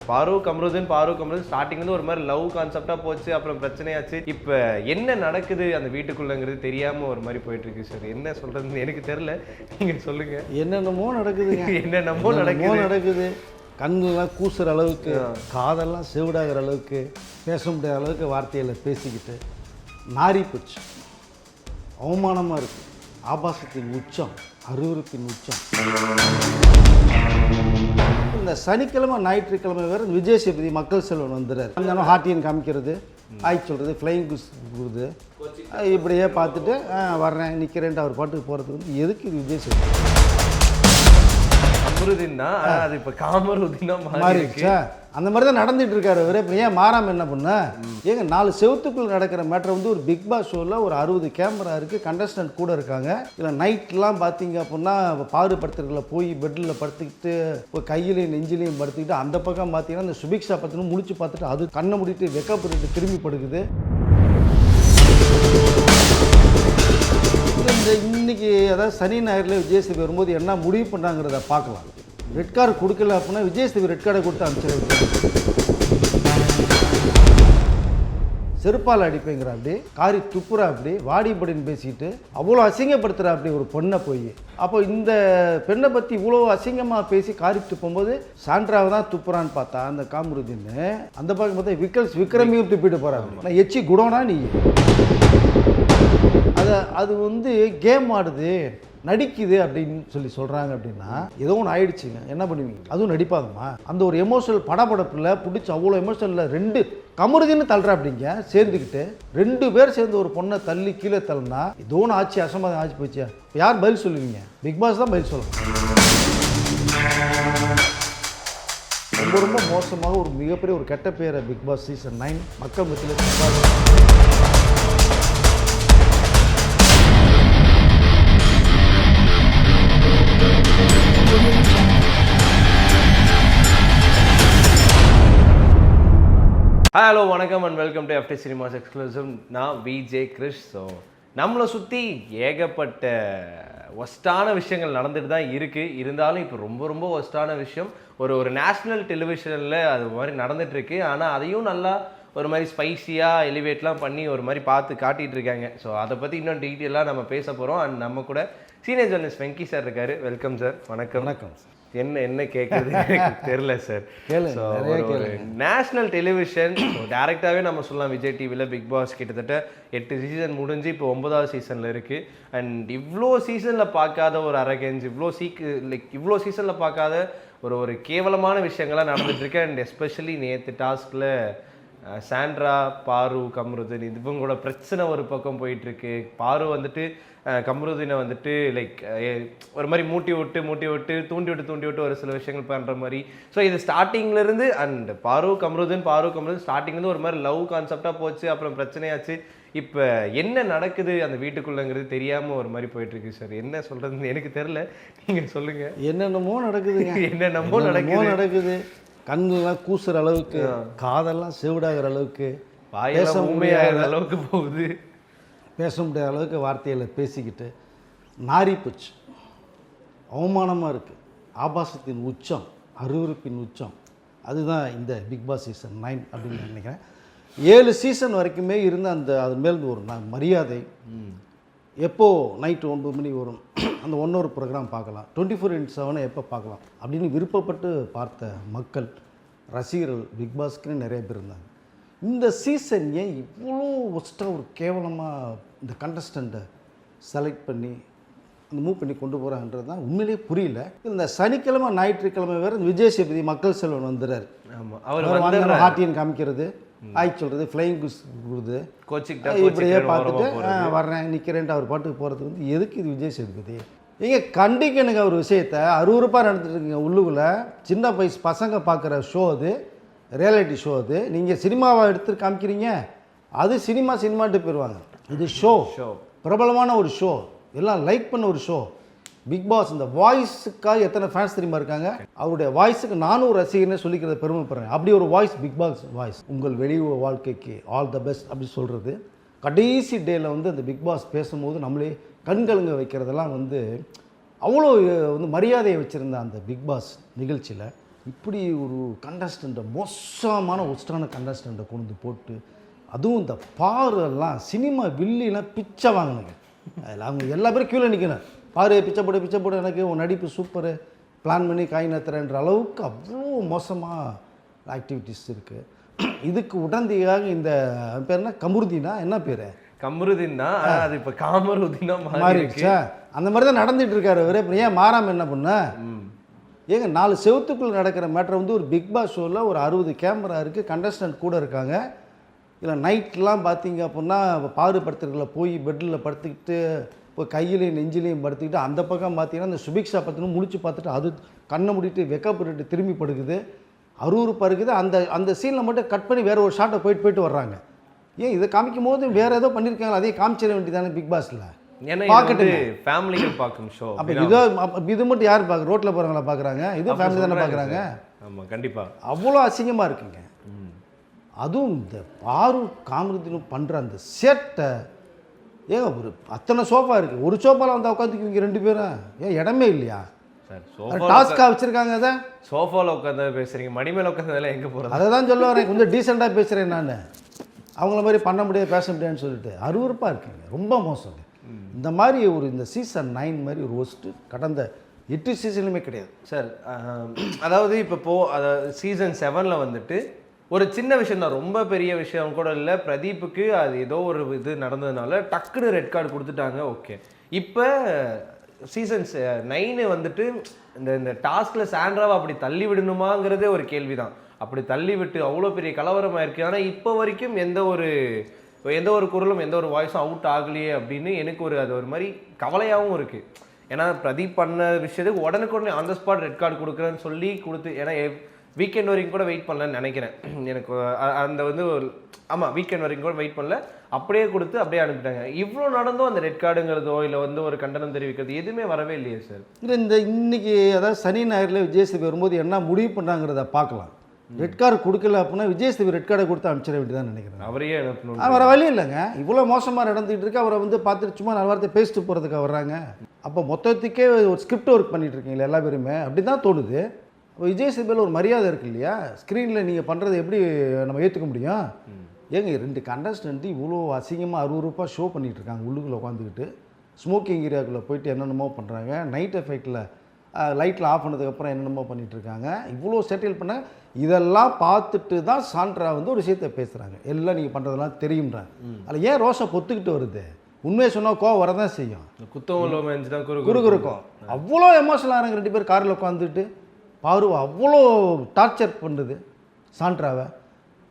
ஃபாரூக் அம்ருதீன் ஸ்டார்டிங்லேருந்து ஒரு மாதிரி லவ் கான்செப்டாக போச்சு, அப்புறம் பிரச்சனையாச்சு. இப்போ என்ன நடக்குது அந்த வீட்டுக்குள்ளங்கிறது தெரியாமல் ஒரு மாதிரி போயிட்டு இருக்கு சார். என்ன சொல்கிறதுன்னு எனக்கு தெரில, நீங்கள் சொல்லுங்கள். என்னென்னமோ நடக்குதுங்க. என்னென்னமோ நடக்குது. கண்ணுலாம் கூசுற அளவுக்கு, காதெல்லாம் செவிடாகிற அளவுக்கு, பேச முடியாத அளவுக்கு வார்த்தைகளை பேசிக்கிட்டு நாரி போச்சு. அவமானமாக இருக்குது. ஆபாசத்தின் உச்சம், அருவருப்பின் உச்சம். இந்த சனிக்கிழமை ஞாயிற்றுக்கிழமை வேறு விஜய் சேதுபதி மக்கள் செல்வன் வந்துடுறாரு. அந்த ஹார்டியன் காமிக்கிறது, ஆய் சொல்கிறது, ஃப்ளைங் குஸ் கொடுக்குது, இப்படியே பார்த்துட்டு வர்றேன் நிற்கிறேன்ட்டு அவர் பாட்டுக்கு போகிறதுக்கு வந்து எதுக்கு இது விஜய் சேதுபதி? அம்ருதீன் தான், அது இப்போ காமருதீனா மாறிடுச்சா? அந்த மாதிரி தான் நடந்துட்டு இருக்காரு இவர். இப்போ ஏன் மாறாமல் என்ன பண்ண? ஏங்க 4 செவத்துக்குள்ள நடக்கிற மேட்டர் வந்து ஒரு பிக் பாஸ் ஷோவில் ஒரு 60 கேமரா இருக்குது, கண்டஸ்டன்ட் கூட இருக்காங்க. இல்லை நைட்லாம் பார்த்தீங்க அப்படின்னா பாடுபடுத்துறதுல போய் பெட்டில் படுத்துக்கிட்டு போய் கையிலையும் நெஞ்சிலையும் படுத்துக்கிட்டு அந்த பக்கம் பார்த்தீங்கன்னா இந்த சுபிக்ஷா பற்றினும் முடிச்சு பார்த்துட்டு அது கண்ணை முடிட்டு வெக்கப்பட்டு திரும்பி படுக்குது. இன்னைக்கு அதாவது சனி ஞாயிறில் விஜய் சேதுபதி வரும்போது என்ன முடிவு பண்ணாங்கிறத பார்க்கலாம். ரெட் கார்டு கொடுக்கல அப்படின்னா விஜய் சேதுபதி ரெட் கார்டை கொடுத்து அனுப்பிச்சிருக்காரு. செருப்பால் அடிப்பேங்கிற அப்படி, காரி துப்புறா அப்படி, வாடிப்படின்னு பேசிக்கிட்டு அவ்வளோ அசிங்கப்படுத்துகிற அப்படி ஒரு பொண்ணை போய். அப்போ இந்த பெண்ணை பற்றி இவ்வளோ அசிங்கமாக பேசி காரி துப்பும்போது சாண்ட்ராவை தான் துப்புறான்னு பார்த்தா அந்த காமருதீன்னு, அந்த பக்கம் பார்த்தா விக்ரமியும் துப்பிட்டு போகிறாங்க. நான் எச்சி குடோனா நீ அது வந்து கேம் ஆடுது, நடிக்குது அப்படின்னு சொல்கிறாங்க. அப்படின்னா ஏதோ ஒன்று ஆயிடுச்சுங்க, என்ன பண்ணுவீங்க? அதுவும் நடிப்பாங்கம்மா. அந்த ஒரு எமோஷனல் படப்படப்பில் பிடிச்சி அவ்வளோ எமோஷனலில் 2 கமருதீன்னு தள்ளுறா அப்படிங்க சேர்ந்துக்கிட்டு 2 பேர் சேர்ந்து ஒரு பொண்ணை தள்ளி கீழே தள்ளினா ஏதோ ஒன்று ஆச்சு, அசம்பாதம் ஆச்சு போச்சு. யார் பதில் சொல்லுவீங்க? பிக் பாஸ் தான் பதில் சொல்லணும். ரொம்ப ரொம்ப மோசமாக ஒரு மிகப்பெரிய ஒரு கெட்ட பேரை பிக் பாஸ் சீசன் 9 மக்கள் மத்தியில். ஹலோ வணக்கம் and welcome to FT cinemas exclusive. நான் விஜே கிரிஷ். ஸோ நம்மளை சுற்றி ஏகப்பட்ட ஒஸ்டான விஷயங்கள் நடந்துட்டு தான் இருக்குது. இருந்தாலும் இப்போ ரொம்ப ரொம்ப ஒஸ்டான விஷயம் ஒரு நேஷ்னல் டெலிவிஷனில் அது மாதிரி நடந்துகிட்ருக்கு. ஆனால் அதையும் நல்லா ஒரு மாதிரி ஸ்பைஸியாக எலிவேட்லாம் பண்ணி ஒரு மாதிரி பார்த்து காட்டிகிட்டு இருக்காங்க. ஸோ அதை பற்றி இன்னும் டீட்டெயிலாக நம்ம பேச போகிறோம். அண்ட் நம்ம கூட சீனியர் ஜெர்னலிஸ்ட் வெங்கி சார் இருக்கார். Welcome sir. வணக்கம். வணக்கம். என்ன கேட்குறது தெரில சார். ஒரு நேஷ்னல் டெலிவிஷன் டேரெக்டாகவே நம்ம சொல்லலாம். விஜய் டிவியில் பிக் பாஸ் கிட்டத்தட்ட 8 சீசன் முடிஞ்சு இப்போ 9வது சீசனில் இருக்குது. அண்ட் இவ்வளோ சீசனில் பார்க்காத ஒரு அரகன்ஸ், இவ்வளோ சீசனில் பார்க்காத ஒரு கேவலமான விஷயங்கள்லாம் நடந்துகிட்ருக்கு. அண்ட் எஸ்பெஷலி நேற்று டாஸ்கில் சாண்ட்ரா, பாரு, கம்ருதீன் இவங்களோட பிரச்சனை ஒரு பக்கம் போயிட்டுருக்கு. பாரு வந்துட்டு கம்ருதீனை வந்துட்டு ஒரு மாதிரி மூட்டி விட்டு தூண்டி விட்டு ஒரு சில விஷயங்கள் பண்ணுற மாதிரி. ஸோ இது ஸ்டார்டிங்லேருந்து அண்ட் பாரு கம்ருதீன் ஸ்டார்டிங்லேருந்து ஒரு மாதிரி லவ் கான்செப்டாக போச்சு, அப்புறம் பிரச்சனையாச்சு. இப்போ என்ன நடக்குது அந்த வீட்டுக்குள்ளங்கிறது தெரியாமல் ஒரு மாதிரி போயிட்டுருக்கு சார். என்ன சொல்கிறதுன்னு எனக்கு தெரில, நீங்கள் சொல்லுங்கள். என்னென்னமோ நடக்குதுங்க. என்னென்னமோ நடக்குது. கண்ணுலாம் கூசுற அளவுக்கு, காதெல்லாம் செவிடாகிற அளவுக்கு, பேச உண்மையாகிற அளவுக்கு போகுது. பேச முடியாத அளவுக்கு வார்த்தைகளை பேசிக்கிட்டு நாரி போச்சு. அவமானமாக இருக்குது. ஆபாசத்தின் உச்சம், அருவருப்பின் உச்சம். அதுதான் இந்த பிக் பாஸ் சீசன் 9 அப்படின்னு நினைக்கிறேன். 7 சீசன் வரைக்குமே இருந்த அது மேல் ஒரு மரியாதை. எப்போது நைட்டு 9 மணி வரும் அந்த 1 ஒரு ப்ரோக்ராம் பார்க்கலாம், 24/7 எப்போ பார்க்கலாம் அப்படின்னு விருப்பப்பட்டு பார்த்த மக்கள், ரசிகர்கள் பிக் பாஸ்க்குன்னு நிறைய பேர் இருந்தாங்க. இந்த சீசன் ஏன் இவ்வளோ ஒஸ்ட்டாக ஒரு கேவலமாக இந்த கண்டஸ்டண்ட்டை செலக்ட் பண்ணி அந்த மூவ் பண்ணி கொண்டு போகிறாங்கன்றது தான் உண்மையிலே புரியல. இந்த சனிக்கிழமை ஞாயிற்றுக்கிழமை வேறு விஜய் சேதுபதி மக்கள் செல்வன் வந்துடுறாரு. ஆமாம், அவர் ஹார்டியன் காமிக்கிறது, ஆய் சொல்கிறது, ஃப்ளைங் குஸ் கொடுக்குது, இப்படியே பார்த்துட்டு வர்றேன் நிற்கிறேன்ட்டு அவர் பாட்டுக்கு போகிறதுக்கு வந்து எதுக்கு இது விஜய் சேதுபதி? இங்கே கண்டிக்கணுங்க ஒரு விஷயத்தை. அருவருப்பாக நடந்துட்டு இருக்குங்க உள்ளுக்குள்ளே. சின்ன வயசு பசங்க பார்க்குற ஷோ அது, ரியாலிட்டி ஷோ அது. நீங்கள் சினிமாவை எடுத்து காமிக்கிறீங்க, அது சினிமான்ட்டு போயிடுவாங்க. இது ஷோ, பிரபலமான ஒரு ஷோ, எல்லாம் லைக் பண்ண ஒரு ஷோ. பிக் பாஸ் இந்த வாய்ஸுக்காக எத்தனை ஃபேன்ஸ் தெரியுமா இருக்காங்க? அவருடைய வாய்ஸுக்கு நானும் ரசிகர்னே சொல்லிக்கிறத பெருமைப்படுறேன். அப்படி ஒரு வாய்ஸ் பிக் பாஸ் வாய்ஸ். உங்கள் வெளி வாழ்க்கைக்கு ஆல் த பெஸ்ட் அப்படி சொல்கிறது. கடைசி டேயில் வந்து அந்த பிக் பாஸ் பேசும்போது நம்மளே கண்கலங்க வைக்கிறதெல்லாம் வந்து அவ்வளோ வந்து மரியாதையை வச்சுருந்த அந்த பிக் பாஸ் நிகழ்ச்சியில் இப்படி ஒரு கண்டஸ்டண்ட்டை மோசமான ஒஸ்டான கண்டஸ்டண்ட்டை கொண்டு வந்து போட்டு, அதுவும் இந்த பாருலாம் சினிமா வில்லிலாம் பிச்சை வாங்கினுங்க. அதில் அவங்க எல்லா பேரும் கீழே நிற்கணும், பாரு பிச்சை போடு எனக்கு உன் நடிப்பு சூப்பரு, பிளான் பண்ணி காய் நத்துறன்ற அளவுக்கு அவ்வளோ மோசமாக ஆக்டிவிட்டீஸ் இருக்குது. இதுக்கு உடந்தையாக இந்த பேர் என்ன, கமருதீனா என்ன பேர், கமருதீன் தான், அது இப்போ காமருதீனா மாறிடுச்சா? அந்த மாதிரி தான் நடந்துகிட்டு இருக்காரு அவர். இப்போ ஏன் மாறாமல் என்ன பண்ண? ஏங்க 4 செவத்துக்குள்ளே நடக்கிற மேட்ரை வந்து ஒரு பிக் பாஸ் ஷோவில் ஒரு 60 கேமரா இருக்குது, கண்டஸ்டன்ட் கூட இருக்காங்க. இல்லை நைட்லாம் பார்த்தீங்க அப்படின்னா பாடுபடுத்துறதுல போய் பெட்டில் படுத்துக்கிட்டு இப்போ கையிலையும் நெஞ்சிலையும் படுத்துக்கிட்டு, அந்த பக்கம் பார்த்தீங்கன்னா இந்த சுபிக்ஷா பார்த்துன்னு முழிச்சு பார்த்துட்டு அது கண்ணை மூடிட்டு வெக்கப்பட்டு திரும்பி படுக்குது, அருவருப்பாக இருக்குது. அந்த சீனில் மட்டும் கட் பண்ணி வேறு ஒரு ஷாட்டை போயிட்டு வர்றாங்க. ஏன் இதை காமிக்கும் போது வேறு ஏதோ பண்ணியிருக்காங்களா, அதே காமிச்சிட வேண்டியதானே பிக் பாஸில்? பார்க்கட்டு ஃபேமிலிகள் பார்க்கும் ஷோ. அப்போ இது மட்டும் யார் பார்க்க, ரோட்டில் போகிறவங்களா பார்க்குறாங்க? இது ஃபேமிலி தானே பார்க்குறாங்க. ஆமாம், கண்டிப்பாக. அவ்வளோ அசிங்கமாக இருக்குங்க. அதுவும் இந்த பாரு காமருதீனும் பண்ணுற அந்த சேட்டை, ஏன் ஒரு அத்தனை சோஃபா இருக்குது, ஒரு சோஃபாவில் வந்து உட்காந்துக்குவீங்க 2 பேரும், ஏன் இடமே இல்லையா? டாஸ்க்காக வச்சுருக்காங்க. அதை சோஃபாவில் உட்காந்து பேசுகிறீங்க, மணி மேலே உட்காந்ததெல்லாம் எங்கே போகிறது? அதை தான் சொல்ல வரேன், கொஞ்சம் டீசெண்டாக பேசுகிறேன் நான். அவங்கள மாதிரி பண்ண முடியாது, பேச முடியாதுன்னு சொல்லிட்டு அருவருப்பாக இருக்குங்க, ரொம்ப மோசம். இந்த மாதிரி இந்த சீசன் 9 மாதிரி ஒரு ஒஸ்ட்டு கடந்த 8 சீசன்லையுமே கிடையாது சார். அதாவது இப்போ அதாவது சீசன் 7ல் வந்துட்டு ஒரு சின்ன விஷயம் தான், ரொம்ப பெரிய விஷயம் கூட இல்லை. பிரதீப்புக்கு அது ஏதோ ஒரு இது நடந்ததுனால டக்குன்னு ரெட் கார்டு கொடுத்துட்டாங்க, ஓகே. இப்போ சீசன் 9 வந்துட்டு இந்த டாஸ்கில் சாண்ட்ராவை அப்படி தள்ளி விடணுமாங்கிறதே ஒரு கேள்வி தான். அப்படி தள்ளி விட்டு அவ்வளோ பெரிய கலவரமாக இருக்குது. ஆனால் இப்போ வரைக்கும் எந்த ஒரு குரலும் எந்த ஒரு வாய்ஸும் அவுட் ஆகலையே அப்படின்னு எனக்கு அது ஒரு மாதிரி கவலையாகவும் இருக்குது. ஏன்னா பிரதீப் பண்ண விஷயத்துக்கு உடனுக்குடனே on the spot red card கொடுக்குறேன்னு சொல்லி கொடுத்து, ஏன்னா வீக்கெண்ட் வரைக்கும் கூட வெயிட் பண்ணலன்னு நினைக்கிறேன். எனக்கு அந்த ஆமாம், வீக்கெண்ட் வரைக்கும் கூட வெயிட் பண்ணல, அப்படியே கொடுத்து அப்படியே அனுப்பிட்டாங்க. இவ்வளோ நடந்தும் அந்த ரெட் கார்டுங்கிறதோ இல்லை ஒரு கண்டனம் தெரிவிக்கிறது எதுவுமே வரவே இல்லையே சார். இல்லை இன்னைக்கு அதாவது சனி ஞாயிறில் விஜயசேவி வரும்போது என்ன முடிவு பண்ணாங்கிறத பார்க்கலாம். ரெட் கார்டு கொடுக்கல அப்படின்னா விஜயசேவி ரெட் கார்டை கொடுத்து அனுப்பிச்சிட வேண்டியதான் நினைக்கிறேன். அவரையே அனுப்பணும், அவரை வழி இல்லைங்க. இவ்வளோ மோசமாக நடந்துகிட்டு இருக்கு, அவரை பார்த்துட்டு சும்மா 4 வார்த்தை பேசிட்டு போகிறதுக்கு வர்றாங்க. அப்போ மொத்தத்துக்கே ஒரு ஸ்கிரிப்ட் ஒர்க் பண்ணிட்டு இருக்கீங்களா எல்லா பேருமே, அப்படி தான் தோணுது. இப்போ விஜயசேவியில் ஒரு மரியாதை இருக்குது இல்லையா, ஸ்க்ரீனில் நீங்கள் பண்ணுறது எப்படி நம்ம ஏற்றுக்க முடியும்? ஏங்க 2 கண்டஸ்டன்ட்டு இவ்வளோ அசிங்கமாக அருவருப்பாக ஷோ பண்ணிகிட்டு இருக்காங்க, உள்ளுக்குள்ளே உட்காந்துக்கிட்டு ஸ்மோக்கிங் ஏரியாவுக்குள்ளே போயிட்டு என்னென்னமோ பண்ணுறாங்க, நைட் எஃபெக்டில் லைட்டில் ஆஃப் பண்ணதுக்கப்புறம் என்னென்னமோ பண்ணிகிட்ருக்காங்க, இவ்வளோ செட்டில் பண்ண. இதெல்லாம் பார்த்துட்டு தான் சாண்ட்ரா ஒரு விஷயத்தை பேசுகிறாங்க, எல்லாம் நீங்கள் பண்ணுறதெல்லாம் தெரியும்ன்றாங்க. அதில் ஏன் ரோஷம் பொத்துக்கிட்டு வருது? உண்மையை சொன்னால் கோவம் வரதான் செய்யும், குறுக்கும். அவ்வளோ எமோஷனல் ஆகிறாங்க 2 பேர் காரில் உட்காந்துட்டு. பாரு அவ்வளோ டார்ச்சர் பண்ணுது சாண்ட்ராவை.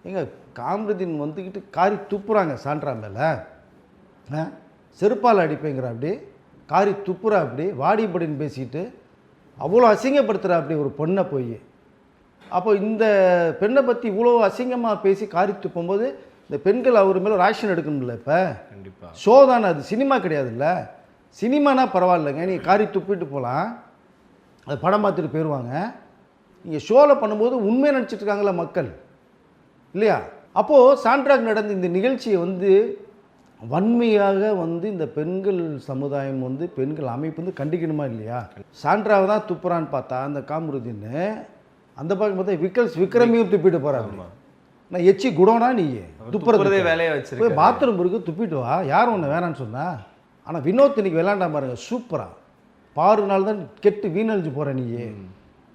எங்கள் காமருதீன் வந்துக்கிட்டு காரி துப்புறாங்க சாண்ட்ரா மேலே, செருப்பால் அடிப்பேங்கிற அப்படி காரி துப்புறா, அப்படி வாடிப்படின்னு பேசிட்டு அவ்வளோ அசிங்கப்படுத்துகிறா அப்படி ஒரு பொண்ணை போய். அப்போ இந்த பெண்ணை பற்றி இவ்வளோ அசிங்கமாக பேசி காரி துப்பும்போது இந்த பெண்கள் அவர் மேலே ஒரு ஆக்ஷன் எடுக்கணும்ல. இப்போ கண்டிப்பாக ஷோ தானே, அது சினிமா கிடையாதுல்ல. சினிமானா பரவாயில்லைங்க, நீங்கள் காரி துப்பிட்டு போகலாம், அது படம் பார்த்துட்டு போயிடுவாங்க. நீங்கள் ஷோவில் பண்ணும்போது உண்மையை நினச்சிட்டு இருக்காங்களா மக்கள் இல்லையா? அப்போது சாண்ட்ராக்கு நடந்த இந்த நிகழ்ச்சியை வன்மையாக இந்த பெண்கள் சமுதாயம் பெண்கள் அமைப்பு கண்டிக்கணுமா இல்லையா? சாண்ட்ராவை தான் துப்புறான்னு பார்த்தா அந்த காமருதீன், அந்த பக்கம் பார்த்தா விக்ரமையும் துப்பிட்டு போகிறாங்க. நான் எச்சி குடோனா நீ துப்புறதே வேலையை வச்சு போய் பாத்ரூம் இருக்கு துப்பிட்டு வா, யாரும் ஒன்று வேணான்னு சொன்னா. ஆனால் வினோத் இன்னைக்கு விளையாண்டா பாருங்க, சூப்பராக. 6 நாள் தான் கெட்டு வீணழிஞ்சு போகிற நீயே,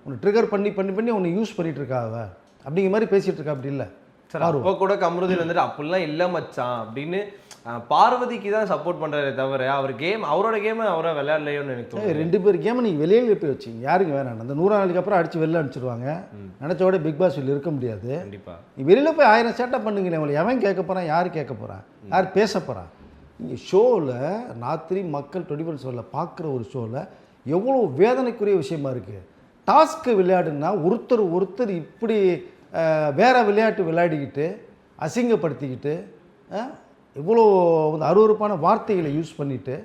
உன்னை ட்ரிகர் பண்ணி உன்னை யூஸ் பண்ணிட்டு இருக்காவ அப்படிங்கிற மாதிரி பேசிகிட்டு இருக்கா. அப்படி இல்லை சார், அப்போ கூட கமருதீன் அப்படிலாம் இல்லை மச்சான் அப்படின்னு பார்வதிக்கு தான் சப்போர்ட் பண்ணுறாரு தவிர அவரோட கேமை அவரை விளையாடலையோன்னு எனக்கு தோணுது. 2 பேர் கேமை நீங்கள் வெளியில் போய் வச்சிங்க, யாருக்கு வேணாம். அந்த 100 நாளுக்கு அப்புறம் அடித்து வெளில அனுப்பிச்சிடுவாங்க, நினச்சோட பிக் பாஸ் வெளியில் இருக்க முடியாது. கண்டிப்பாக நீ வெளியில் போய் 1000 சேட்டை பண்ணுங்களேன், அவங்களை எவன் கேட்க போகிறான், யார் கேட்க போகிறான், யார் பேச போகிறான்? நீங்கள் ஷோவில் ராத்திரி மக்கள் 24 ஷோவில் பார்க்குற ஒரு ஷோவில் எவ்வளோ வேதனைக்குரிய விஷயமா இருக்குது. டாஸ்க்கு விளையாடுன்னா ஒருத்தர் இப்படி வேறு விளையாட்டு விளையாடிக்கிட்டு அசிங்கப்படுத்திக்கிட்டு இவ்வளோ அருவருப்பான வார்த்தைகளை யூஸ் பண்ணிவிட்டு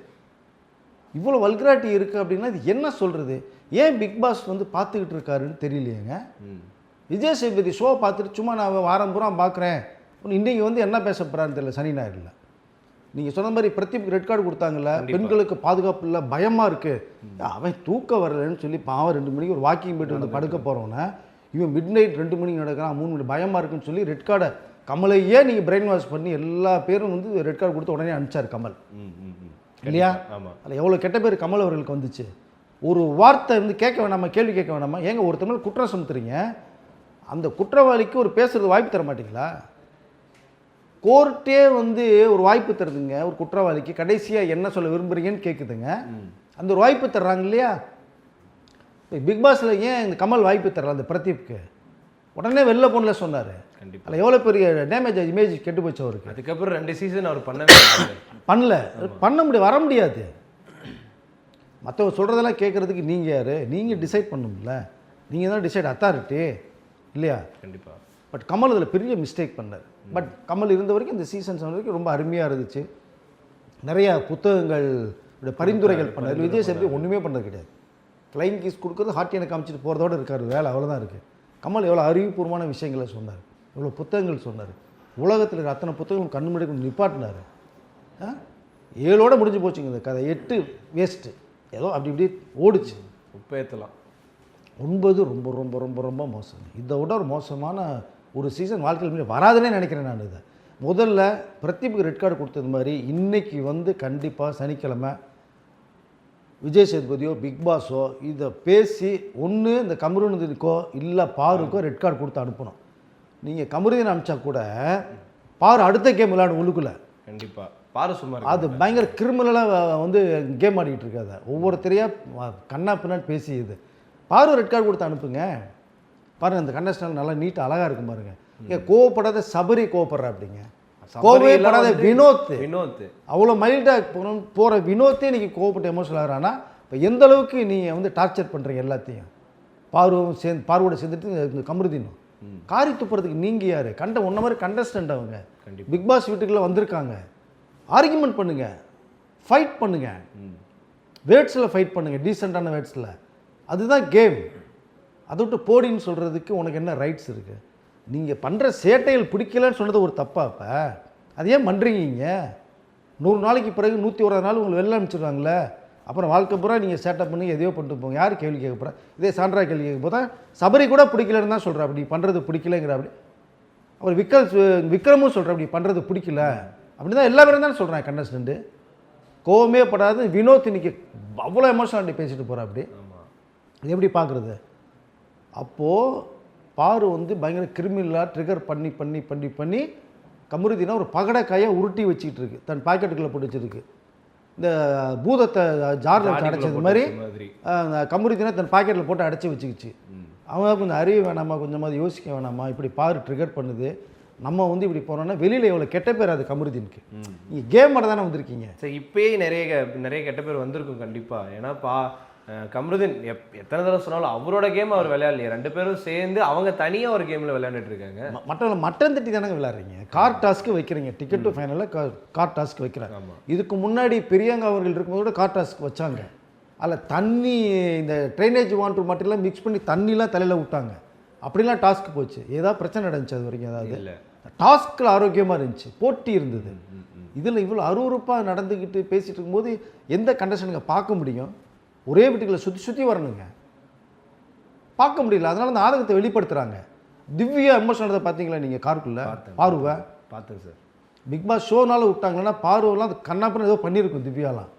இவ்வளோ வல்கராட்டி இருக்குது அப்படின்னா இது என்ன சொல்கிறது? ஏன் பிக் பாஸ் பார்த்துக்கிட்டு இருக்காருன்னு தெரியலையேங்க. விஜய் சேதுபதி ஷோ பார்த்துட்டு சும்மா நான் வாரம் பூரா பார்க்குறேன், இன்றைக்கி என்ன பேச போகிறான்னு தெரியல. சனி ஞாயிறில் நீங்கள் சொன்ன மாதிரி பிரதீப் ரெட் கார்டு கொடுத்தாங்கல்ல, பெண்களுக்கு பாதுகாப்பு இல்லை, பயமாக இருக்குது, அவன் தூக்கம் வரலன்னு சொல்லி பாவம் 2 மணிக்கு ஒரு வாக்கிங் போய்ட்டு படுக்க போகிறோன்னே இவன் மிட் நைட் 2 மணிக்கு நடக்கிறான் 3 மணி பயமாக இருக்குன்னு சொல்லி ரெட் கார்டை கமலையே நீங்கள் பிரெயின் வாஷ் பண்ணி எல்லா பேரும் வந்து ரெட் கார்டு கொடுத்து உடனே அனுப்பிச்சார் கமல் இல்லையா? அதில் எவ்வளோ கெட்ட பேர் கமல் அவர்களுக்கு வந்துச்சு. ஒரு வார்த்தை வந்து கேட்க வேணாமா, கேள்வி கேட்க வேணாமா? ஏங்க ஒருத்தர் குற்றம் சுமத்துறீங்க, அந்த குற்றவாளிக்கு ஒரு பேசுறது வாய்ப்பு தர மாட்டீங்களா? கோர்ட்டே வந்து ஒரு வாய்ப்பு தருதுங்க ஒரு குற்றவாளிக்கு, கடைசியாக என்ன சொல்ல விரும்புறீங்கன்னு கேட்குதுங்க. அந்த ஒரு வாய்ப்பு தர்றாங்க இல்லையா? பிக் பாஸில் ஏன் இந்த கமல் வாய்ப்பு தரல அந்த பிரதீப்க்கு? உடனே வெளில போனல சொன்னார். கண்டிப்பாக அதில் எவ்வளோ பெரிய டேமேஜ் இமேஜ் கெட்டு போச்சு அவருக்கு. அதுக்கப்புறம் 2 சீசன் அவர் பண்ண முடியாது, வர முடியாது. மற்றவங்க சொல்கிறதெல்லாம் கேட்குறதுக்கு நீங்கள் யார்? நீங்கள் டிசைட் பண்ணும்ல, நீங்கள் தான் டிசைட் அத்தாரிட்டி இல்லையா? கண்டிப்பாக. பட் கமல் அதில் பெரிய மிஸ்டேக் பண்ணார். பட் கமல் இருந்த வரைக்கும் இந்த சீசன் 7 வரைக்கும் ரொம்ப அருமையாக இருந்துச்சு. நிறையா புத்தகங்கள் பரிந்துரைகள் பண்ணார். விஜய் சேதுபதி ஒன்றுமே பண்ணது கிடையாது. ஃப்ளைங் கீஸ் கொடுக்குறது ஹார்ட்டியனை காமிச்சிட்டு போகிறதோடு இருக்கார், வேலை அவ்வளோதான் இருக்குது. கமல் எவ்வளோ அறிவுபூர்வமான விஷயங்களை சொன்னார், எவ்வளோ புத்தகங்கள் சொன்னார். உலகத்தில் இருக்கிற அத்தனை புத்தகங்கள் கண்ணு முன்னாடி நிப்பாட்டினார். 7ஓட முடிஞ்சு போச்சுங்க இந்த கதை. 8 வேஸ்ட்டு, ஏதோ அப்படி இப்படி ஓடிச்சு. உப்பேற்றலாம். 9 ரொம்ப ரொம்ப ரொம்ப ரொம்ப மோசம். இதை விட ஒரு மோசமான ஒரு சீசன் வாழ்க்கையில் வராதுன்னே நினைக்கிறேன் நான். இதை முதல்ல பிரதீப்புக்கு ரெட் கார்டு கொடுத்தது மாதிரி இன்றைக்கி வந்து கண்டிப்பாக சனிக்கிழமை விஜய் சேதுபதியோ பிக் பாஸோ இதை பேசி ஒன்று இந்த கமருதீனுக்கோ இல்லை பாருக்கோ ரெட் கார்டு கொடுத்து அனுப்பணும். நீங்கள் கமருதீன் அனுப்பிச்சா கூட பாரு அடுத்த கேம் விளையாடும் உள்ளுக்குள்ளே. கண்டிப்பாக பாரு சும்மா அது பயங்கர கிரிமினலாக வந்து கேம் ஆடிக்கிட்டு இருக்காது. ஒவ்வொருத்தரையாக கண்ணா பின்னாடி பேசி இது பாரு ரெட் கார்டு கொடுத்து அனுப்புங்க. பாருங்கள் அந்த கண்டஸ்டன் நல்லா நீட்டாக அழகாக இருக்கும் பாருங்கள். ஏன் கோவப்படாத சபரி கோவப்படுற அப்படிங்க, கோவப்படாத வினோத் அவ்வளோ மைல்டாக போகிற வினோத்தே இன்றைக்கி கோவப்பட்டு எமோஷனல் ஆகிறான்னா இப்போ எந்த அளவுக்கு நீங்கள் வந்து டார்ச்சர் பண்ணுறீங்க எல்லாத்தையும். பார்வோட சேர்ந்துட்டு இந்த கமருதீனும் காரி துப்புறதுக்கு நீங்கள் யார்? ஒன்றை மாதிரி கண்டஸ்டன்ட் அவங்க பிக் பாஸ் வீட்டுக்குள்ளே வந்திருக்காங்க. ஆர்கியூமெண்ட் பண்ணுங்கள், ஃபைட் பண்ணுங்கள், வேர்ட்ஸில் ஃபைட் பண்ணுங்கள், டீசெண்டான வேர்ட்ஸில். அதுதான் கேம். அதை விட்டு போடின்னு சொல்கிறதுக்கு உனக்கு என்ன ரைட்ஸ் இருக்குது? நீங்கள் பண்ணுற சேட்டைகள் பிடிக்கலன்னு சொன்னது ஒரு தப்பா? இப்போ அது ஏன் பண்ணுறீங்க? 100 நாளைக்கு பிறகு 101 நாள் உங்களை வெளில அனுப்பிச்சிடுவாங்களே, அப்புறம் வாழ்க்கை பூரா நீங்கள் சேட்டை பண்ணி எதையோ பண்ணிட்டு போங்க. யார் கேள்வி கேட்க போகிறா? இதே சான்றா கேள்வி கேட்க போதா சபரி கூட பிடிக்கலன்னு தான் சொல்கிறேன். அப்படி பண்ணுறது பிடிக்கலங்கிற அப்படி அவர் விக்ரமும் சொல்கிறேன் அப்படி பண்ணுறது பிடிக்கல அப்படி தான் எல்லா பேரும் தான் சொல்கிறேன். கண்டஸ்டண்ட்டு கோவமே படாது. வினோத் இன்னைக்கு அவ்வளோ எமோஷனல் பேசிட்டு போகிறா. அப்படி இது எப்படி பார்க்குறது? அப்போது பாரு வந்து பயங்கர கிரிமினலாக ட்ரிகர் பண்ணி பண்ணி பண்ணி பண்ணி கமருதீனை ஒரு பகடைக்காயை உருட்டி வச்சுக்கிட்டு இருக்கு, தன் பாக்கெட்டுக்குள்ளே போட்டு வச்சுருக்கு. இந்த பூதத்தை ஜாரில் வச்சு அடைச்சது மாதிரி கமருதீனை தன் பாக்கெட்டில் போட்டு அடைச்சி வச்சுக்கிச்சு. அவன் கொஞ்சம் அறிவு வேணாமா, கொஞ்சமாவது யோசிக்க வேணாமா? இப்படி பாரு ட்ரிகர் பண்ணுது, நம்ம வந்து இப்படி போனோன்னா வெளியில் எவ்வளோ கெட்ட பேர் அது கமருதீனுக்கு. நீங்கள் கேம் மட்டும் தானே வந்திருக்கீங்க. சரி, இப்போயே நிறைய கெட்ட பேர் வந்திருக்கும் கண்டிப்பாக. ஏன்னா கமருதீன் எத்தனை தடவை சொன்னாலும் அவரோட கேம் அவர் விளையாடலையே. 2 பேரும் சேர்ந்து அவங்க தனியாக ஒரு கேமில் விளையாண்டுட்டு இருக்காங்க. மற்றவங்க மட்டன் தட்டி தானே விளையாடுறீங்க. கார் டாஸ்க்கு வைக்கிறீங்க, டிக்கெட் டு ஃபைனலில் கார் டாஸ்க் வைக்கிறாங்க. இதுக்கு முன்னாடி பிரியங்கா அவர்கள் இருக்கும்போது கூட கார் டாஸ்க் வச்சாங்க. அதில் தண்ணி இந்த ட்ரைனேஜ் வாட்டர் மட்டும் மிக்ஸ் பண்ணி தண்ணிலாம் தலையில் விட்டாங்க. அப்படிலாம் டாஸ்க் போச்சு. ஏதாவது பிரச்சனை நடந்துச்சு அது வரைக்கும்? ஏதாவது இல்லை. டாஸ்கில் ஆரோக்கியமாக இருந்துச்சு, போட்டி இருந்தது. இதில் இவ்வளோ அருவருப்பாக நடந்துக்கிட்டு பேசிகிட்டு இருக்கும்போது எந்த கண்டஸ்டனுங்க பார்க்க முடியும்? ஒரே வீட்டுக்குள்ள சுற்றி வரணுங்க, பார்க்க முடியல. அதனால அந்த ஆதங்கத்தை வெளிப்படுத்துகிறாங்க. திவ்யா எமோஷனதை பார்த்தீங்களா நீங்கள்? காருக்குள்ளே பார்வை பார்த்தேன் சார். பிக் பாஸ் ஷோனால விட்டாங்கன்னா பார்வெல்லாம் அது கண்ணாப்புன்னு ஏதோ பண்ணியிருக்கும். திவ்யாலாம்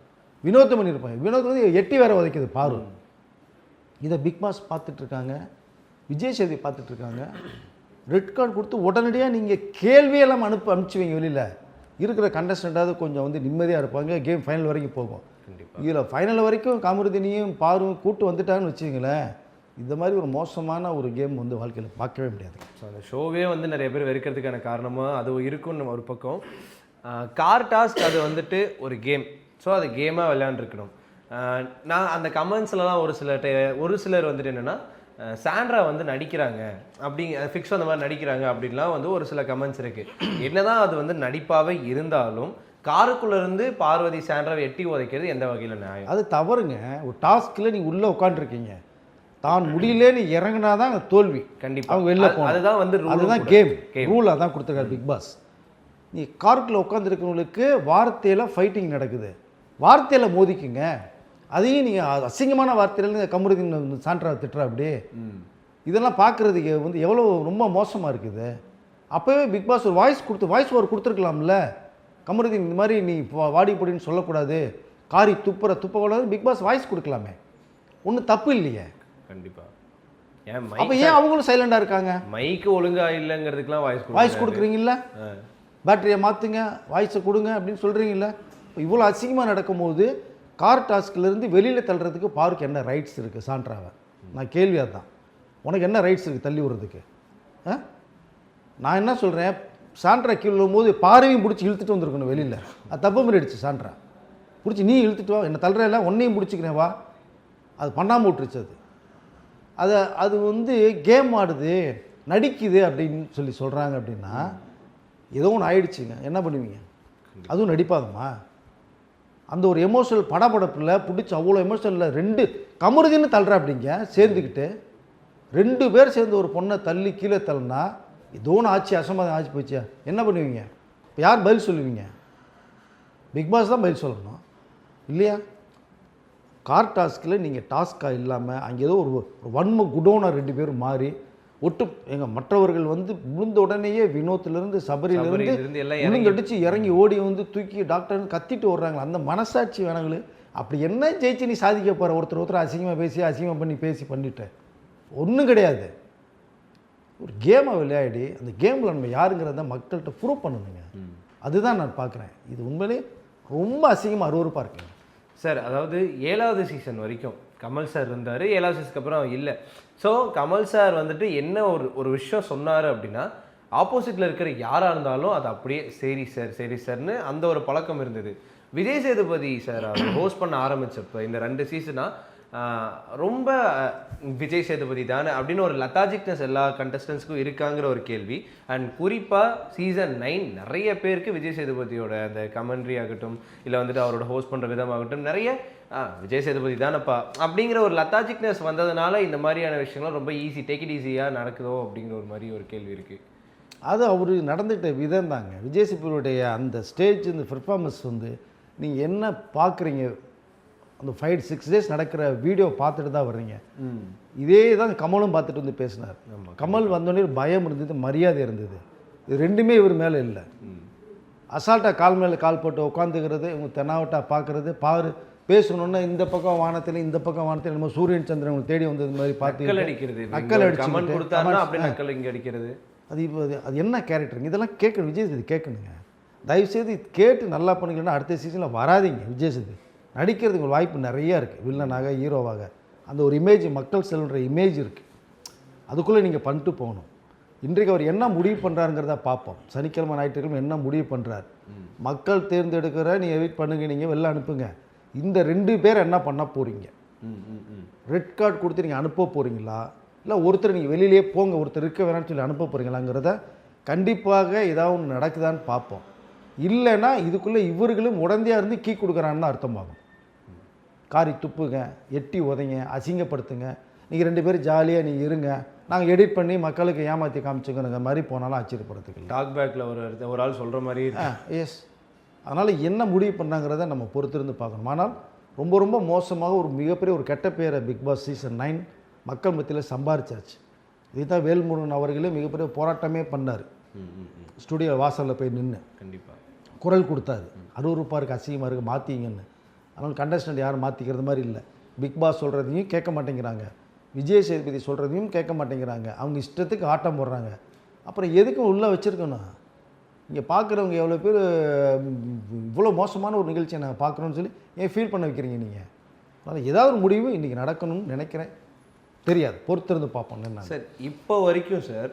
வினோதம் பண்ணியிருப்பாங்க. வினோத் வந்து எட்டி வேற உதைக்குது பார்வை. இதை பிக் பாஸ் பார்த்துட்ருக்காங்க, விஜய் சேதுபதி பார்த்துட்ருக்காங்க. ரெட் கார்டு கொடுத்து உடனடியாக நீங்கள் கேள்வியெல்லாம் அனுப்பிச்சு வைங்க. வெளியில் இருக்கிற கண்டஸ்டண்ட்டாவது கொஞ்சம் வந்து நிம்மதியாக இருப்பாங்க. கேம் ஃபைனல் வரைக்கும் போகும். இதில் ஃபைனல் வரைக்கும் கமருதீனையும் பாரும் கூட்டு வந்துட்டாங்கன்னு வச்சுங்களேன், இந்த மாதிரி ஒரு மோசமான ஒரு கேம் வந்து வாழ்க்கையில் பார்க்கவே முடியாது. ஸோ அந்த ஷோவே வந்து நிறைய பேர் வெறுக்கிறதுக்கான காரணமாக அது இருக்குன்னு ஒரு பக்கம். கார் டாஸ்க் அது வந்துட்டு ஒரு கேம். ஸோ அது கேமாக விளையாண்டுருக்கணும். நான் அந்த கமெண்ட்ஸ்லாம் ஒரு சிலர் வந்துட்டு என்னென்னா சாண்ட்ரா வந்து நடிக்கிறாங்க அப்படிங்க, ஃபிக்ஸ் அந்த மாதிரி நடிக்கிறாங்க அப்படின்லாம் வந்து ஒரு சில கமெண்ட்ஸ் இருக்குது. என்னதான் அது வந்து நடிப்பாகவே இருந்தாலும் காருக்குள்ளேருந்து பார்வதி சாண்ட்ராவை எட்டி உதைக்கிறது எந்த வகையில் நியாயம்? அது தவறுங்க. ஒரு டாஸ்கில் நீங்கள் உள்ளே உட்காந்துருக்கீங்க, தான் முடியலேன்னு இறங்கினா தான் தோல்வி. கண்டிப்பாக அவங்க வெளில போகணும். அதுதான் வந்து அதுதான் கேம் ரூலாக தான் கொடுத்துருக்காரு பிக் பாஸ். நீ காருக்குள்ளே உட்காந்துருக்கவங்களுக்கு வார்த்தையில் ஃபைட்டிங் நடக்குது, வார்த்தையில் மோதிக்குங்க. அதையும் நீங்கள் அசிங்கமான வார்த்தையிலேருந்து கமருதீன் சாண்ட்ரா திட்டுறா அப்படி இதெல்லாம் பார்க்குறதுக்கு வந்து எவ்வளோ ரொம்ப மோசமாக இருக்குது. அப்போவே பிக் பாஸ் ஒரு வாய்ஸ் ஓவர் கொடுத்துருக்கலாம்ல. கமருதீன் இந்த மாதிரி நீ வாடி பொடின்னு சொல்லக்கூடாது, காரி துப்பக்கூடாது, பிக் பாஸ் வாய்ஸ் கொடுக்கலாமே, ஒன்றும் தப்பு இல்லையே. கண்டிப்பாக. அப்போ ஏன் அவங்களும் சைலண்டாக இருக்காங்க? மைக்கு ஒழுங்கா இல்லைங்கிறதுக்கெலாம் வாய்ஸ் கொடுக்குறீங்கள, பேட்டரியை மாற்றுங்க, வாய்ஸை கொடுங்க அப்படின்னு சொல்கிறீங்கள. இவ்வளோ அசிங்கமாக நடக்கும்போது கார் டாஸ்க்லேருந்து வெளியில் தள்ளுறதுக்கு பாருக்கு என்ன ரைட்ஸ் இருக்குது? சாண்ட்ராவை நான் கேள்வி அதுதான், உனக்கு என்ன ரைட்ஸ் இருக்குது தள்ளி விடுறதுக்கு? நான் என்ன சொல்கிறேன், சாண்ட்ரா கீழே போது பாறையும் பிடிச்சி இழுத்துட்டு வந்திருக்கணும் வெளியில். அது தப்பு பண்ணிடுச்சு. சாண்ட்ரா பிடிச்சி நீ இழுத்துட்டு வா, என்ன தள்ளுறல, உன்னையும் பிடிச்சிக்கிறேன் வா, அது பண்ணாமல் விட்டுருச்சு. அது வந்து கேம் ஆடுது, நடிக்குது அப்படின்னு சொல்கிறாங்க. அப்படின்னா ஏதோ ஒன்று ஆயிடுச்சுங்க, என்ன பண்ணுவீங்க? அதுவும் நடிப்பாதம்மா. அந்த ஒரு எமோஷனல் படப்படப்பில் பிடிச்சி அவ்வளோ எமோஷனலில் 2 கமருதின்னு தள்ளுறா அப்படிங்க சேர்ந்துக்கிட்டு 2 பேர் சேர்ந்து ஒரு பொண்ணை தள்ளி கீழே தள்ளினா ஏதோ ஒன்று ஆச்சு, அசம்பாதம் ஆச்சு போச்சு, என்ன பண்ணுவீங்க? இப்போ யார் பதில் சொல்லுவீங்க? பிக் பாஸ் தான் பதில் சொல்லணும் இல்லையா? கார் டாஸ்கில் நீங்கள் டாஸ்க்காக இல்லாமல் அங்கே ஏதோ ஒரு வன்ம குடோனாக 2 பேரும் மாறி மற்றவர்கள் வந்து விழுந்த உடனேயே வினோத்திலிருந்து சபரியிலிருந்து விழுந்தடிச்சு இறங்கி ஓடி வந்து தூக்கி டாக்டர்னு கத்திட்டு ஓடுறாங்களா, அந்த மனசாட்சி வேணாங்களே. அப்படி என்ன ஜெயிச்சு நீ சாதிக்க போகிற? ஒருத்தர் அசிங்கமாக பேசி அசிங்கமாக பண்ணி பண்ணிட்டேன், ஒன்றும் கிடையாது. ஒரு கேமை விளையாடி அந்த கேமில் நம்ம யாருங்கிறத மக்கள்கிட்ட ப்ரூவ் பண்ணணுங்க. அதுதான் நான் பார்க்குறேன். இது உண்மையிலே ரொம்ப அசிங்கமாக அருவருப்பாக இருக்குங்க சார். அதாவது 7வது சீசன் வரைக்கும் கமல் சார் இருந்தார், 7வது சீசனுக்கு அப்புறம் இல்லை. ஸோ கமல் சார் வந்துட்டு என்ன ஒரு விஷயம் சொன்னார் அப்படின்னா, ஆப்போசிட்டில் இருக்கிற யாராக இருந்தாலும் அது அப்படியே சரி சார்னு அந்த ஒரு பழக்கம் இருந்தது. விஜய் சேதுபதி சார் அவர் ஹோஸ்ட் பண்ண ஆரம்பித்தப்போ இந்த 2 சீசனாக ரொம்ப விஜய் சேதுபதி தானே அப்படின்னு ஒரு லெத்தாஜிக்னஸ் எல்லா கண்டஸ்டன்ஸுக்கும் இருக்காங்கிற ஒரு கேள்வி. அண்ட் குறிப்பாக சீசன் 9 நிறைய பேருக்கு விஜய் சேதுபதியோட அந்த கமெண்ட்ரி ஆகட்டும், இல்லை வந்துட்டு அவரோட ஹோஸ்ட் பண்ணுற விதமாகட்டும், நிறைய விஜய் சேதுபதி தானப்பா அப்படிங்கிற ஒரு லெத்தாஜிக்னஸ் வந்ததுனால இந்த மாதிரியான விஷயங்கள்லாம் ரொம்ப டேக் இட் ஈஸியாக நடக்குதோ அப்படிங்கிற ஒரு மாதிரி ஒரு கேள்வி இருக்குது. அது அவர் நடந்துகிட்ட விதம் தாங்க. விஜய் சேதுபதியுடைய அந்த ஸ்டேஜ், இந்த பெர்ஃபார்மன்ஸ் வந்து நீங்கள் என்ன பார்க்குறீங்க, அந்த 5-6 டேஸ் நடக்கிற வீடியோ பார்த்துட்டு தான் வர்றீங்க. இதே தான் கமலும் பார்த்துட்டு வந்து பேசினார். கமல் வந்தோடனே பயம் இருந்தது, மரியாதை இருந்தது. இது 2மே இவர் மேலே இல்லை. அசால்ட்டாக கால் மேலே கால் போட்டு உட்காந்துக்கிறது, இவங்க தென்னாவட்டா பார்க்குறது, பேசணுன்னா இந்த பக்கம் வானத்தில் நம்ம சூரியன் சந்திரன் உங்களுக்கு தேடி வந்தது மாதிரி பார்த்து நக்கல் அடிக்கிறது. அது இப்போ அது என்ன கேரக்டருங்க? இதெல்லாம் கேட்கணும், விஜய் சேது கேட்கணுங்க. தயவுசெய்து கேட்டு நல்லா பண்ணிக்கலன்னா அடுத்த சீசனில் வராதிங்க. விஜய் சேது நடிக்கிறதுக்கு வாய்ப்பு நிறையா இருக்குது, வில்லனாக ஹீரோவாக. அந்த ஒரு இமேஜ், மக்கள் செல்லுன்ற இமேஜ் இருக்குது, அதுக்குள்ளே நீங்கள் பண்ணிட்டு போகணும். இன்றைக்கு அவர் என்ன முடிவு பண்ணுறாருங்கிறத பார்ப்போம். சனிக்கிழமை ஞாயிற்றுக்கிழமை என்ன முடிவு பண்ணுறார், மக்கள் தேர்ந்தெடுக்கிற நீங்கள் வெயிட் பண்ணுங்க, நீங்கள் வெளில அனுப்புங்க. இந்த 2 பேர் என்ன பண்ண போகிறீங்க? ரெட் கார்டு கொடுத்து நீங்கள் அனுப்ப போகிறீங்களா, இல்லை ஒருத்தர் நீங்கள் வெளியிலே போங்க, ஒருத்தர் இருக்க வேணாம்னு சொல்லி அனுப்ப போகிறீங்களாங்கிறத கண்டிப்பாக ஏதாவது ஒன்று நடக்குதான்னு பார்ப்போம். இல்லைன்னா இதுக்குள்ளே இவர்களும் உடந்தையாக இருந்து கீ கொடுக்குறான்னு அர்த்தமாகும். காரி துப்புங்க, எட்டி உதைங்க, அசிங்கப்படுத்துங்க, நீங்கள் 2 பேரும் ஜாலியாக நீங்கள் இருங்க, நாங்கள் எடிட் பண்ணி மக்களுக்கு ஏமாற்றி காமிச்சுங்கிற மாதிரி போனாலும் ஆச்சரியப்படுறதுக்கு டாக் பேக்கில் ஒரு ஆள் சொல்கிற மாதிரி. எஸ். அதனால் என்ன முடிவு பண்ணாங்கிறத நம்ம பொறுத்திருந்து பார்க்கணும். ஆனால் ரொம்ப ரொம்ப மோசமாக ஒரு மிகப்பெரிய ஒரு கெட்ட பேரை பிக் பாஸ் சீசன் 9 மக்கள் மத்தியில் சம்பாரிச்சாச்சு. இதுதான் வேல்முருகன் அவர்களே மிகப்பெரிய போராட்டமே பண்ணார். ஸ்டுடியோ வாசலில் போய் நின்று கண்டிப்பாக குரல் கொடுத்தாரு, அருவருப்பாக இருக்குது, அசிங்கமாக இருக்குது, மாற்றிங்கன்னு. அதனால் கண்டஸ்டன்ட் யாரும் மாற்றிக்கிறது மாதிரி இல்லை. பிக் பாஸ் சொல்கிறதையும் கேட்க மாட்டேங்கிறாங்க, விஜய் சேதுபதி சொல்கிறதையும் கேட்க மாட்டேங்கிறாங்க. அவங்க இஷ்டத்துக்கு ஆட்டம் போடுறாங்க. அப்புறம் எதுக்கு உள்ளே வச்சுருக்கணும்? இங்கே பார்க்குறவங்க எவ்வளோ பேர் இவ்வளோ மோசமான ஒரு நிகழ்ச்சியை நாங்கள் பார்க்குறோன்னு சொல்லி ஏன் ஃபீல் பண்ண வைக்கிறீங்க நீங்கள்? அதனால் ஏதாவது ஒரு முடிவு இன்றைக்கி நடக்கணும்னு நினைக்கிறேன். தெரியாது, பொறுத்திருந்து பார்ப்போம். என்ன சார் இப்போ வரைக்கும் சார்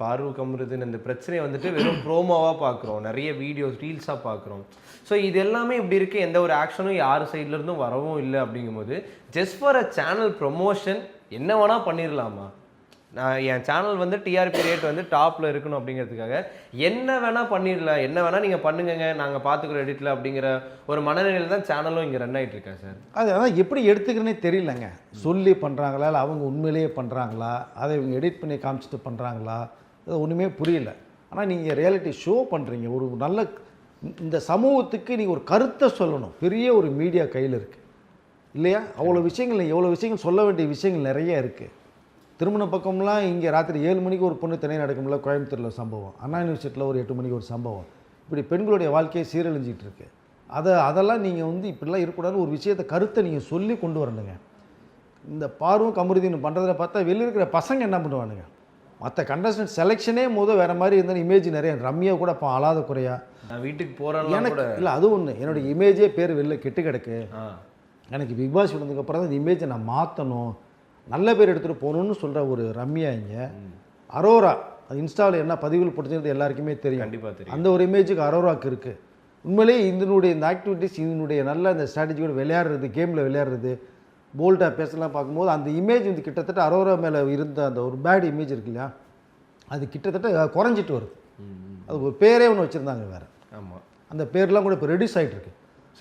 பார்வு கமருதீன் இந்த பிரச்சனையை வந்துட்டு வெறும் ப்ரோமோவாக பார்க்குறோம், நிறைய வீடியோஸ் ரீல்ஸாக பார்க்குறோம். ஸோ இது எல்லாமே இப்படி இருக்குது, எந்த ஒரு ஆக்ஷனும் யார் சைட்லேருந்தும் வரவும் இல்லை. அப்படிங்கும்போது just for a channel promotion என்ன வேணால் பண்ணிடலாமா? நான் என் சேனல் வந்து டிஆர்பி ரேட் வந்து டாப்பில் இருக்கணும் அப்படிங்கிறதுக்காக என்ன வேணால் பண்ணிடலாம், என்ன வேணால் நீங்கள் பண்ணுங்க, நாங்கள் பார்த்துக்குறோம் எடிட்டில் அப்படிங்கிற ஒரு மனநிலையில் தான் சேனலும் இங்கே ரன் ஆகிட்டு இருக்கா சார். அதான் எப்படி எடுத்துக்கிறனே தெரியலங்க. சொல்லி பண்ணுறாங்களா, இல்லை அவங்க உண்மையிலேயே பண்ணுறாங்களா, அதை இவங்க எடிட் பண்ணி காமிச்சிட்டு பண்ணுறாங்களா, அது ஒன்றுமே புரியல. ஆனால் நீங்கள் ரியாலிட்டி ஷோ பண்ணுறீங்க, ஒரு நல்ல இந்த சமூகத்துக்கு நீங்கள் ஒரு கருத்தை சொல்லணும். பெரிய ஒரு மீடியா கையில் இருக்குது இல்லையா? அவ்வளோ விஷயங்கள், எவ்வளோ விஷயங்கள் சொல்ல வேண்டிய விஷயங்கள் நிறைய இருக்குது. திருமண பக்கம்லாம் இங்கே ராத்திரி 7 மணிக்கு ஒரு பொண்ணு தனியாக நடக்கும்ல, கோயம்புத்தூரில் சம்பவம், அண்ணா யூனிவர்சிட்டியில் ஒரு 8 மணிக்கு ஒரு சம்பவம். இப்படி பெண்களுடைய வாழ்க்கையை சீரழிஞ்சிட்டு இருக்கு. அதெல்லாம் நீங்கள் வந்து இப்படிலாம் இருக்கக்கூடாதுன்னு ஒரு விஷயத்தை கருத்தை நீங்கள் சொல்லி கொண்டு வரணுங்க. இந்த பார்வும் கமருதீன் பண்ணுறதுல பார்த்தா வெளியில் இருக்கிற பசங்க என்ன பண்ணுவானுங்க, மற்ற கண்டஸ்டன்ட் செலெக்ஷனே வேறு மாதிரி இருந்தாலும் இமேஜ் நிறைய ரம்யா கூட இப்போ அழாத குறையா நான் வீட்டுக்கு போகிறேன் எனக்கு இல்லை, அது ஒன்று என்னுடைய இமேஜே பேர் வெளில கெட்டு கிடக்கு. எனக்கு பிக் பாஸ் வந்ததுக்கப்புறம் தான் இந்த இமேஜை நான் மாற்றணும், நல்ல பேர் எடுத்துகிட்டு போகணுன்னு சொல்கிற ஒரு ரம்யா இங்கே அரோரா அது இன்ஸ்டாவில் என்ன பதிவுகள் போட்டுருந்தது எல்லாருக்குமே தெரியும். கண்டிப்பாக தெரியும். அந்த ஒரு இமேஜுக்கு அரோராக்கு இருக்குது. உண்மையிலேயே இதனுடைய இந்த ஆக்டிவிட்டிஸ், இதனுடைய நல்ல இந்த ஸ்ட்ராட்டஜியோட விளையாடுறது, கேமில் விளையாடுறது, போல்டாக பேசலாம் பார்க்கும்போது அந்த இமேஜ் வந்து கிட்டத்தட்ட அரோரா மேலே இருந்த அந்த ஒரு பேட் இமேஜ் இருக்கு இல்லையா, அது கிட்டத்தட்ட குறைஞ்சிட்டு வருது. அது ஒரு பேரே ஒன்று வச்சுருந்தாங்க வேறு. ஆமாம், அந்த பேர்லாம் கூட இப்போ ரெடியூஸ் ஆகிட்டு இருக்கு.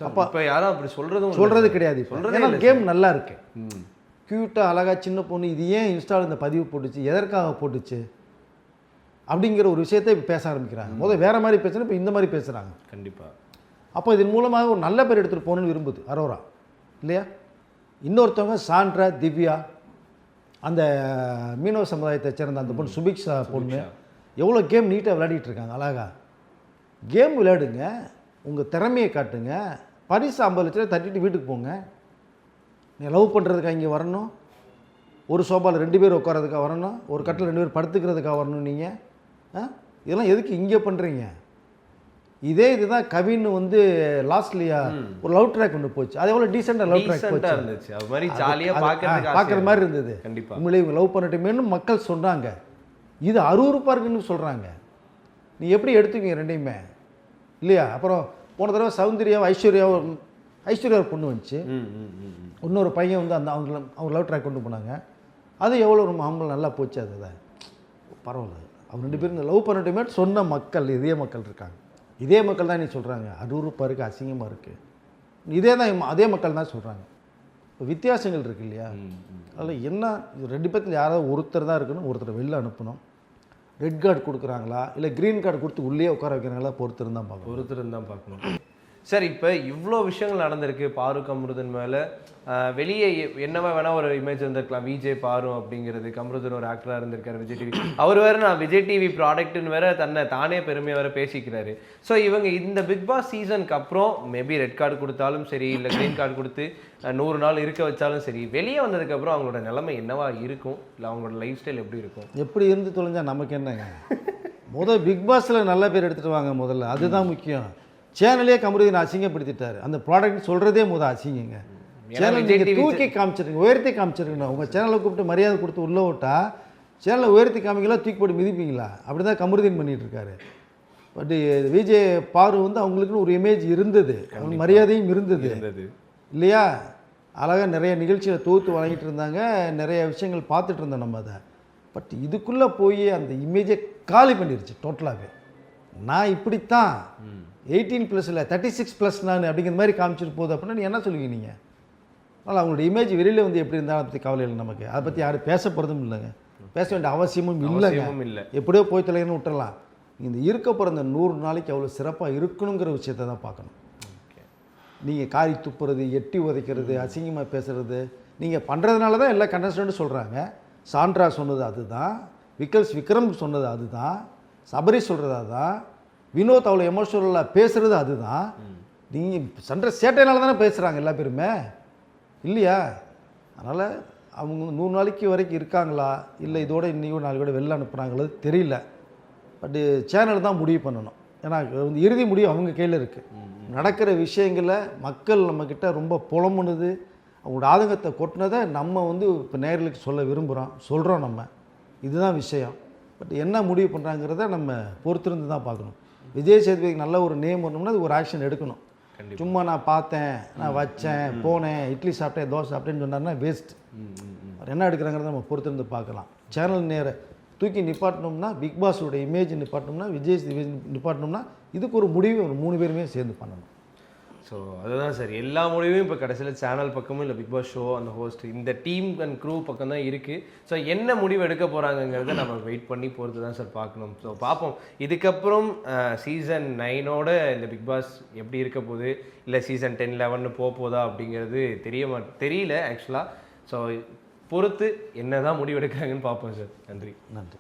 அப்போ இப்போ யாரும் அப்படி சொல்கிறது கிடையாது. ஏன்னா கேம் நல்லா இருக்கு, ம், க்யூட்டாக அழகாக சின்ன பொண்ணு, இது ஏன் இன்ஸ்டாவில் இந்த பதிவு போட்டுச்சு, எதற்காக போட்டுச்சு அப்படிங்கிற ஒரு விஷயத்தை இப்போ பேச ஆரம்பிக்கிறாங்க. முதல்ல வேறு மாதிரி பேசுகிறேன், இப்போ இந்த மாதிரி பேசுகிறாங்க. கண்டிப்பாக. அப்போ இதன் மூலமாக ஒரு நல்ல பேர் எடுத்துகிட்டு போகணுன்னு விரும்புது அரோரா இல்லையா. இன்னொருத்தவங்க சாண்ட்ரா, திவ்யா, அந்த மீனவ சமுதாயத்தை சேர்ந்த அந்த பொண்ணு சுபிக்ஷா பொண்ணு எவ்வளோ கேம் நீட்டாக விளையாடிட்டு இருக்காங்க. அழகா கேம் விளையாடுங்க, உங்கள் திறமையை காட்டுங்க, பரிசு 50 லட்சம் தட்டிட்டு வீட்டுக்கு போங்க. நீ லவ் பண்ணுறதுக்காக இங்கே வரணும், ஒரு சோபாவில் 2 பேர் உட்காரதுக்காக வரணும், ஒரு கட்டில் 2 பேர் படுத்துக்கிறதுக்காக வரணும். நீங்கள் இதெல்லாம் எதுக்கு இங்கே பண்ணுறீங்க? இதுதான் கவின் வந்து லாஸ்ட்லியா ஒரு லவ் ட்ராக் கொண்டு போச்சு. அது எவ்வளோ டீசெண்டாக லவ் ட்ராக் போச்சு, இருந்துச்சு. அது மாதிரி ஜாலியாக பார்க்குற மாதிரி இருந்தது. கண்டிப்பாக உங்களே லவ் பண்ணட்டுமேனு மக்கள் சொன்னாங்க. இது அருவருப்பாக இருக்குன்னு சொல்கிறாங்க. நீ எப்படி எடுத்துக்கீங்க ரெண்டையுமே இல்லையா? அப்புறம் போன தடவை சௌந்தர்யாவும் ஐஸ்வர்யா பொண்ணு வந்துச்சு, இன்னொரு பையன் வந்து அந்த அவங்க லவ் ட்ராக் கொண்டு போனாங்க. அது எவ்வளோ ரொம்ப ஆம்பளை நல்லா போச்சு. அதுதான் பரவாயில்ல. அவங்க 2 பேரும் லவ் பண்ணட்டுமே சொன்ன மக்கள் இதே மக்கள் இருக்காங்க. இதே மக்கள் தான் நீ சொல்கிறாங்க அருவருப்பாக இருக்குது, அசிங்கமாக இருக்குது. அதே மக்கள் தான் சொல்கிறாங்க. இப்போ வித்தியாசங்கள் இருக்குது இல்லையா? அதில் என்ன 2 பேர்த்தில் யாராவது ஒருத்தர் தான் இருக்கணும், ஒருத்தரை வெளில அனுப்பணும். ரெட் கார்டு கொடுக்குறாங்களா இல்லை க்ரீன் கார்டு கொடுத்து உள்ளே உட்கார வைக்கிறாங்களா, பொறுத்தர் தான் பார்க்கணும். சார், இப்போ இவ்வளோ விஷயங்கள் நடந்திருக்கு பாரு கமருதன் மேலே. வெளியே என்னவா வேணால் ஒரு இமேஜ் வந்திருக்கலாம், விஜய் பாரு அப்படிங்கிறது. கமருதன் ஒரு ஆக்டராக இருந்திருக்காரு விஜய் டிவி. அவர் வேறு நான் விஜய் டிவி ப்ராடக்ட்னு வேறு தானே பெருமையாக வேறு பேசிக்கிறாரு. ஸோ இவங்க இந்த பிக் பாஸ் சீசனுக்கு அப்புறம் மேபி ரெட் கார்டு கொடுத்தாலும் சரி, இல்லை க்ரீன் கார்டு கொடுத்து 100 நாள் இருக்க வச்சாலும் சரி, வெளியே வந்ததுக்கப்புறம் அவங்களோட நிலைமை என்னவா இருக்கும், இல்லை அவங்களோட லைஃப் ஸ்டைல் எப்படி இருக்கும்? எப்படி இருந்து தொலைஞ்சா நமக்கு என்னங்க? முதல் பிக் பாஸில் நல்ல பேர் எடுத்துகிட்டு வாங்க முதல்ல, அதுதான் முக்கியம். சேனலே கமருதீன் அசிங்கப்படுத்திட்டாரு. அந்த ப்ராடக்ட் சொல்கிறதே அசிங்கங்க. சேனல் நீங்கள் தூக்கி காமிச்சிருங்க, உயர்த்தி காமிச்சிருக்கீங்க. உங்கள் சேனலை கூப்பிட்டு மரியாதை கொடுத்து உள்ளே விட்டா சேனலை உயர்த்தி காமிங்களா, தூக்கி போட்டு மிதிப்பீங்களா? அப்படி தான் கமருதீன் பண்ணிகிட்டு இருக்காரு. பட் விஜய் பாரு வந்து அவங்களுக்குன்னு ஒரு இமேஜ் இருந்தது, அவங்க மரியாதையும் இருந்தது இல்லையா? அழகாக நிறைய நிகழ்ச்சியில் தொகுத்து வழங்கிட்டு இருந்தாங்க, நிறைய விஷயங்கள் பார்த்துட்டு இருந்தோம் நம்ம. அதை பட் இதுக்குள்ளே போய் அந்த இமேஜை காலி பண்ணிடுச்சு டோட்டலாகவே. நான் இப்படித்தான் 18+ இல்லை 36+ நான் அப்படிங்கிற மாதிரி காமிச்சிட்டு போகுது அப்படின்னா நீ என்ன சொல்லுவீங்க நீங்கள்? அதனால் அவங்களோட இமேஜ் வெளியில் வந்து எப்படி இருந்தாலும் அதை பற்றி கவலை இல்லை நமக்கு. அதை பற்றி யாரும் பேச போகிறதும் இல்லைங்க, பேச வேண்டிய அவசியமும் இல்லை. எப்படியோ போய் தொலைன்னு விட்டுறலாம். இந்த இருக்க போகிற அந்த 100 நாளைக்கு அவ்வளோ சிறப்பாக இருக்கணுங்கிற விஷயத்தை தான் பார்க்கணும். நீங்கள் காரி துப்புறது, எட்டி உதைக்கிறது, அசிங்கமாக பேசுகிறது நீங்கள் பண்ணுறதுனால தான் எல்லா கண்டஸ்டண்ட்டும் சொல்கிறாங்க. சாண்ட்ரா சொன்னது அதுதான், விக்ரம் சொன்னது அதுதான், சபரி சொல்கிறது அதுதான், வினோத் அவ்வளோ எமோஷனலாக பேசுகிறது அதுதான். நீங்கள் சண்டை சேட்டைனால தானே பேசுகிறாங்க எல்லா பேருமே இல்லையா? அதனால் அவங்க 100 நாளைக்கு வரைக்கும் இருக்காங்களா, இல்லை இதோட இன்னைக்கு 4 கூட வெளில அனுப்புகிறாங்களது தெரியல. பட்டு சேனல் தான் முடிவு பண்ணணும். ஏன்னா வந்து இறுதி முடிவு அவங்க கையில் இருக்குது. நடக்கிற விஷயங்களை மக்கள் நம்மக்கிட்ட ரொம்ப புலம்புனது, அவங்களோட ஆதங்கத்தை கொட்டினதை நம்ம வந்து இப்போ நேயர்களுக்கு சொல்ல விரும்புகிறோம், சொல்கிறோம் நம்ம. இதுதான் விஷயம். பட் என்ன முடிவு பண்ணுறாங்கிறத நம்ம பொறுத்திருந்து தான் பார்க்கணும். விஜய் சேதுபதிக்கு நல்ல ஒரு நேம் வரணும்னா அது ஒரு ஆக்ஷன் எடுக்கணும். சும்மா நான் பார்த்தேன், நான் வச்சேன், போனேன், இட்லி சாப்பிட்டேன், தோசை சாப்பிட்டேன்னு சொன்னார்னா வேஸ்ட். அவர் என்ன எடுக்கிறாங்கிறத நம்ம பொறுத்திருந்து பார்க்கலாம். சேனல் நேர தூக்கி நிப்பாட்டணும்னா, பிக் பாஸோட இமேஜ் நிப்பாட்டணும்னா, விஜய் நிப்பாட்டணும்னா இதுக்கு ஒரு முடிவு ஒரு 3 பேருமே சேர்ந்து பண்ணணும். ஸோ அதுதான் சார், எல்லா முடிவும் இப்போ கடைசியில் சேனல் பக்கமும் இல்லை பிக் பாஸ் ஷோ அந்த ஹோஸ்ட் இந்த டீம் அண்ட் க்ரூ பக்கம் தான் இருக்குது. ஸோ என்ன முடிவு எடுக்க போகிறாங்கங்கிறத நம்ம வெயிட் பண்ணி பொறுத்து தான் சார் பார்க்கணும். ஸோ பார்ப்போம் இதுக்கப்புறம் சீசன் 9ஓட இந்த பிக் பாஸ் எப்படி இருக்க போகுது, இல்லை சீசன் 10, 11 போதா அப்படிங்கிறது தெரியல ஆக்சுவலாக. ஸோ பொறுத்து என்னதான் முடிவெடுக்கிறாங்கன்னு பார்ப்போம் சார். நன்றி. நன்றி.